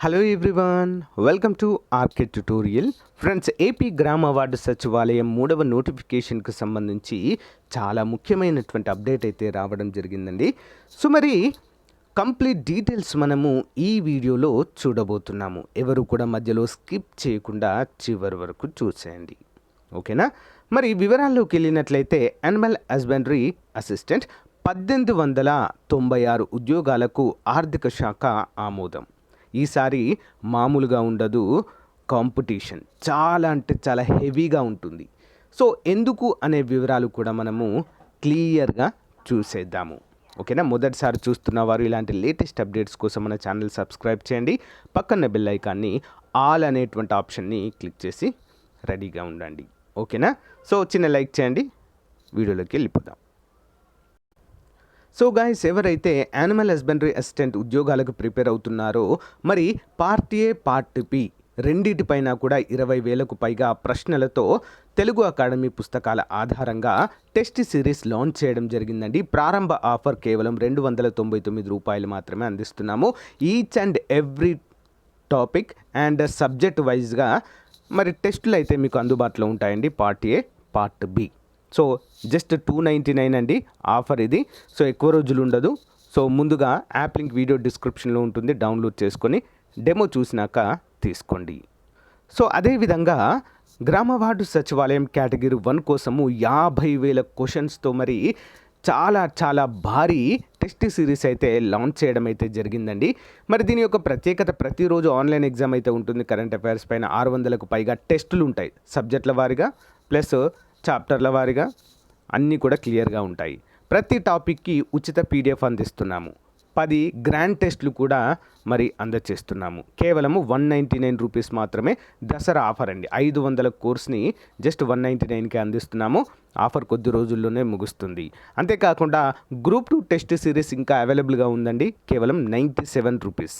Hello everyone, welcome to RK tutorial. Friends, AP గ్రామ ward సచివాలయం 3వ నోటిఫికేషన్కి సంబంధించి చాలా ముఖ్యమైనటువంటి అప్డేట్ అయితే రావడం జరిగిందండి. సో మరి కంప్లీట్ డీటెయిల్స్ మనము ఈ వీడియోలో చూడబోతున్నాము. ఎవరు కూడా మధ్యలో స్కిప్ చేయకుండా చివరి వరకు చూసేయండి, ఓకేనా? మరి వివరాల్లోకి వెళ్ళినట్లయితే యానిమల్ హస్బెండరీ అసిస్టెంట్ 1896 ఉద్యోగాలకు ఆర్థిక శాఖ ఆమోదం. ఈసారి మామూలుగా ఉండదు, కాంపిటీషన్ చాలా అంటే చాలా హెవీగా ఉంటుంది. సో ఎందుకు అనే వివరాలు కూడా మనము క్లియర్గా చూసేద్దాము, ఓకేనా? మొదటిసారి చూస్తున్న వారు ఇలాంటి లేటెస్ట్ అప్డేట్స్ కోసం మన ఛానల్ సబ్స్క్రైబ్ చేయండి. పక్కన బెల్ ఐకాన్ని ఆల్ అనేటువంటి ఆప్షన్ని క్లిక్ చేసి రెడీగా ఉండండి, ఓకేనా? సో చిన్న లైక్ చేయండి, వీడియోలోకి వెళ్ళిపోదాం. సో గాయస్, ఎవరైతే యానిమల్ హస్బెండరీ అసిస్టెంట్ ఉద్యోగాలకు ప్రిపేర్ అవుతున్నారో మరి పార్ట్ ఏ పార్ట్ బి రెండిటిపైన కూడా 20,000కు పైగా ప్రశ్నలతో తెలుగు అకాడమీ పుస్తకాల ఆధారంగా టెస్ట్ సిరీస్ లాంచ్ చేయడం జరిగిందండి. ప్రారంభ ఆఫర్ కేవలం 299 రూపాయలు మాత్రమే అందిస్తున్నాము. Each and every topic and subject వైజ్గా మరి టెస్టులు అయితే మీకు అందుబాటులో ఉంటాయండి. Part A part B. So just 299 అండి ఆఫర్ ఇది. సో ఎక్కువ రోజులు ఉండదు. సో ముందుగా యాప్ లింక్ వీడియో డిస్క్రిప్షన్లో ఉంటుంది, డౌన్లోడ్ చేసుకొని డెమో చూసినాక తీసుకోండి. సో అదేవిధంగా గ్రామ వార్డు సచివాలయం కేటగిరీ 1 కోసము 50,000 క్వశ్చన్స్తో మరి చాలా చాలా భారీ టెస్ట్ సిరీస్ అయితే లాంచ్ చేయడం అయితే జరిగిందండి. మరి దీని యొక్క ప్రత్యేకత, ప్రతిరోజు ఆన్లైన్ ఎగ్జామ్ అయితే ఉంటుంది. కరెంట్ అఫైర్స్ పైన 600కు పైగా టెస్టులు ఉంటాయి, సబ్జెక్టుల వారీగా ప్లస్ చాప్టర్ల వారీగా అన్నీ కూడా క్లియర్గా ఉంటాయి. ప్రతి టాపిక్కి ఉచిత పీడిఎఫ్ అందిస్తున్నాము. 10 గ్రాండ్ టెస్టులు కూడా మరి అందజేస్తున్నాము. కేవలము 199 రూపీస్ మాత్రమే. దసరా ఆఫర్ అండి. 500 కోర్స్ని జస్ట్ 199కే అందిస్తున్నాము. ఆఫర్ కొద్ది రోజుల్లోనే ముగుస్తుంది. అంతేకాకుండా గ్రూప్ 2 టెస్ట్ సిరీస్ ఇంకా అవైలబుల్గా ఉందండి, కేవలం 97 రూపీస్.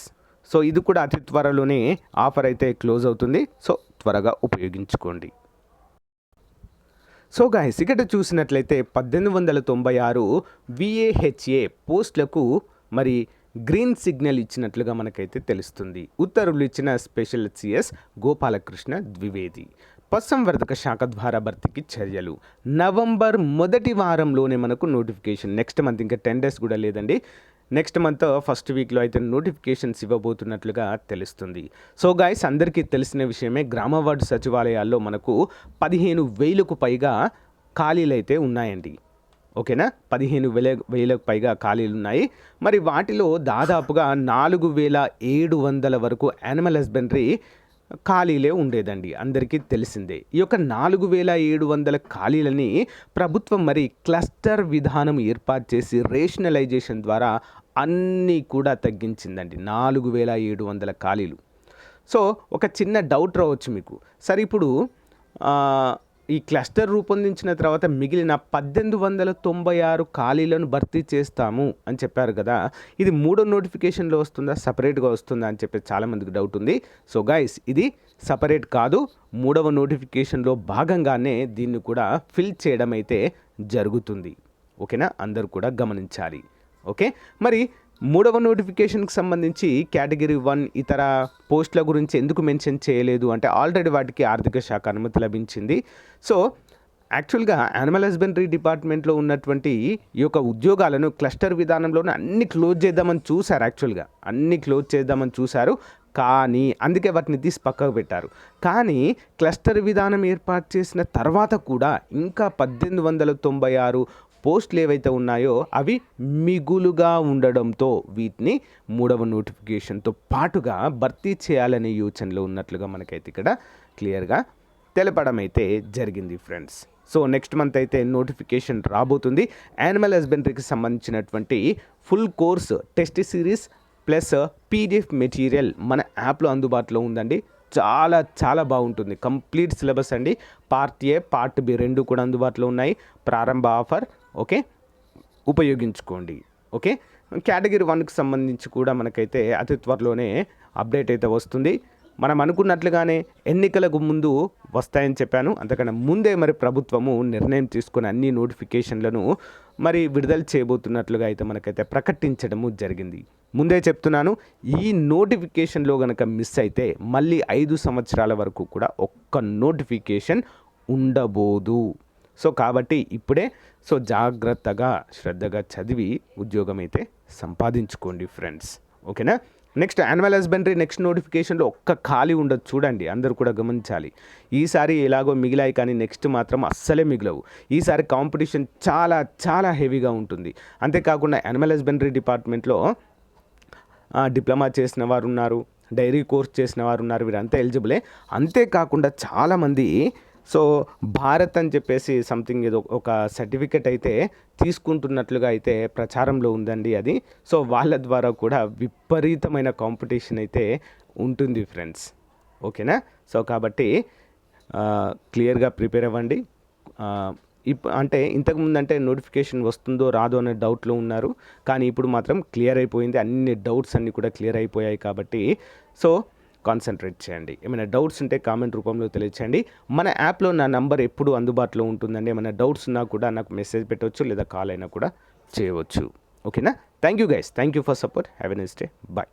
సో ఇది కూడా అతి త్వరలోనే ఆఫర్ అయితే క్లోజ్ అవుతుంది. సో త్వరగా ఉపయోగించుకోండి. సో గాయస్, ఇక్కడ చూసినట్లయితే 1896 VAHA పోస్టులకు మరి గ్రీన్ సిగ్నల్ ఇచ్చినట్లుగా మనకైతే తెలుస్తుంది. ఉత్తర్వులు ఇచ్చిన స్పెషల్ CS గోపాలకృష్ణ ద్వివేది. పశుసంవర్ధక శాఖ ద్వారా భర్తీకి చర్యలు. నవంబర్ మొదటి వారంలోనే మనకు నోటిఫికేషన్. నెక్స్ట్ మంత్, ఇంకా 10 days కూడా లేదండి. నెక్స్ట్ మంత్ ఫస్ట్ వీక్లో అయితే నోటిఫికేషన్స్ ఇవ్వబోతున్నట్లుగా తెలుస్తుంది. సో గాయస్, అందరికీ తెలిసిన విషయమే, గ్రామ వార్డు సచివాలయాల్లో మనకు 15,000కు పైగా ఖాళీలు అయితే ఉన్నాయండి, ఓకేనా? 15,000కు పైగా ఖాళీలు ఉన్నాయి. మరి వాటిలో దాదాపుగా 4,700 వరకు యానిమల్ హస్బెండరీ ఖాళీలే ఉండేదండి, అందరికీ తెలిసిందే. ఈ యొక్క 4,700 ఖాళీలని ప్రభుత్వం మరి క్లస్టర్ విధానం ఏర్పాటు చేసి రేషనలైజేషన్ ద్వారా అన్నీ కూడా తగ్గించిందండి. 4,700 ఖాళీలు. సో ఒక చిన్న డౌట్ రావచ్చు మీకు, సరే ఇప్పుడు ఈ క్లస్టర్ రూపొందించిన తర్వాత మిగిలిన 1896 ఖాళీలను భర్తీ చేస్తాము అని చెప్పారు కదా, ఇది 3వ నోటిఫికేషన్లో వస్తుందా, సపరేట్గా వస్తుందా అని చెప్పి చాలామందికి డౌట్ ఉంది. సో గైస్, ఇది సపరేట్ కాదు, 3వ నోటిఫికేషన్లో భాగంగానే దీన్ని కూడా ఫిల్ చేయడం అయితే జరుగుతుంది, ఓకేనా? అందరూ కూడా గమనించాలి, ఓకే? మరి 3వ నోటిఫికేషన్కి సంబంధించి కేటగిరీ 1 ఇతర పోస్టుల గురించి ఎందుకు మెన్షన్ చేయలేదు అంటే, ఆల్రెడీ వాటికి ఆర్థిక శాఖ అనుమతి లభించింది. సో యాక్చువల్గా యానిమల్ హస్బెండరీ డిపార్ట్మెంట్లో ఉన్నటువంటి ఈ యొక్క ఉద్యోగాలను క్లస్టర్ విధానంలోనే అన్ని క్లోజ్ చేద్దామని చూశారు. యాక్చువల్గా అన్ని క్లోజ్ చేద్దామని చూశారు, కానీ అందుకే వాటిని తీసి పక్కకు పెట్టారు. కానీ క్లస్టర్ విధానం ఏర్పాటు చేసిన తర్వాత కూడా ఇంకా 1896 పోస్టులు ఏవైతే ఉన్నాయో అవి మిగులుగా ఉండడంతో వీటిని 3వ నోటిఫికేషన్తో పాటుగా భర్తీ చేయాలనే యోచనలో ఉన్నట్లుగా మనకైతే ఇక్కడ క్లియర్గా తెలపడం అయితే జరిగింది ఫ్రెండ్స్. సో నెక్స్ట్ మంత్ అయితే నోటిఫికేషన్ రాబోతుంది. యానిమల్ హస్బెండరీకి సంబంధించినటువంటి full course test series plus PDF material మన యాప్లో అందుబాటులో ఉందండి. చాలా చాలా బాగుంటుంది, కంప్లీట్ సిలబస్ అండి. పార్ట్ ఏ పార్ట్ బి రెండు కూడా అందుబాటులో ఉన్నాయి. ప్రారంభ ఆఫర్, ఓకే, ఉపయోగించుకోండి, ఓకే? కేటగిరీ 1కి సంబంధించి కూడా మనకైతే అతి త్వరలోనే అప్డేట్ అయితే వస్తుంది. మనం అనుకున్నట్లుగానే ఎన్నికలకు ముందు వస్తాయని చెప్పాను, అంతకన్నా ముందే మరి ప్రభుత్వము నిర్ణయం తీసుకుని అన్ని నోటిఫికేషన్లను మరి విడుదల చేయబోతున్నట్లుగా అయితే మనకైతే ప్రకటించడము జరిగింది. ముందే చెప్తున్నాను, ఈ నోటిఫికేషన్లో కనుక మిస్ అయితే మళ్ళీ 5 సంవత్సరాల వరకు కూడా ఒక్క నోటిఫికేషన్ ఉండబోదు. సో కాబట్టి ఇప్పుడే జాగ్రత్తగా శ్రద్ధగా చదివి ఉద్యోగం అయితే సంపాదించుకోండి ఫ్రెండ్స్. ఓకేనా. నెక్స్ట్ యాన్యువల్ హస్బెండరీ నెక్స్ట్ నోటిఫికేషన్లో ఒక్క ఖాళీ ఉండదు, చూడండి, అందరూ కూడా గమనించాలి. ఈసారి ఎలాగో మిగిలాయి కానీ నెక్స్ట్ మాత్రం అస్సలే మిగిలవు. ఈసారి కాంపిటీషన్ చాలా చాలా హెవీగా ఉంటుంది. అంతేకాకుండా యాన్యువల్ హస్బెండరీ డిపార్ట్మెంట్లో డిప్లొమా చేసిన వారు ఉన్నారు, డైరీ కోర్స్ చేసిన వారు ఉన్నారు, వీరంతా ఎలిజిబులే. అంతేకాకుండా చాలామంది భారత్ అని చెప్పేసి సంథింగ్ ఏదో ఒక సర్టిఫికెట్ అయితే తీసుకుంటున్నట్లుగా అయితే ప్రచారంలో ఉందండి అది. వాళ్ళ ద్వారా కూడా విపరీతమైన కాంపిటీషన్ అయితే ఉంటుంది ఫ్రెండ్స్. ఓకేనా. కాబట్టి క్లియర్గా ప్రిపేర్ అవ్వండి. అంటే ఇంతకుముందు అంటే నోటిఫికేషన్ వస్తుందో రాదో అనే డౌట్లో ఉన్నారు, కానీ ఇప్పుడు మాత్రం క్లియర్ అయిపోయింది. అన్ని డౌట్స్ అన్నీ కూడా క్లియర్ అయిపోయాయి. కాబట్టి కాన్సన్ట్రేట్ చేయండి. ఏమైనా డౌట్స్ ఉంటే కామెంట్ రూపంలో తెలియచేయండి. మన యాప్లో నా నంబర్ ఎప్పుడు అందుబాటులో ఉంటుందండి. ఏమైనా డౌట్స్ ఉన్నా కూడా నాకు మెసేజ్ పెట్టవచ్చు లేదా కాల్ అయినా కూడా చేయవచ్చు. ఓకేనా. Thank you guys, thank you for support. Have a nice day. Bye.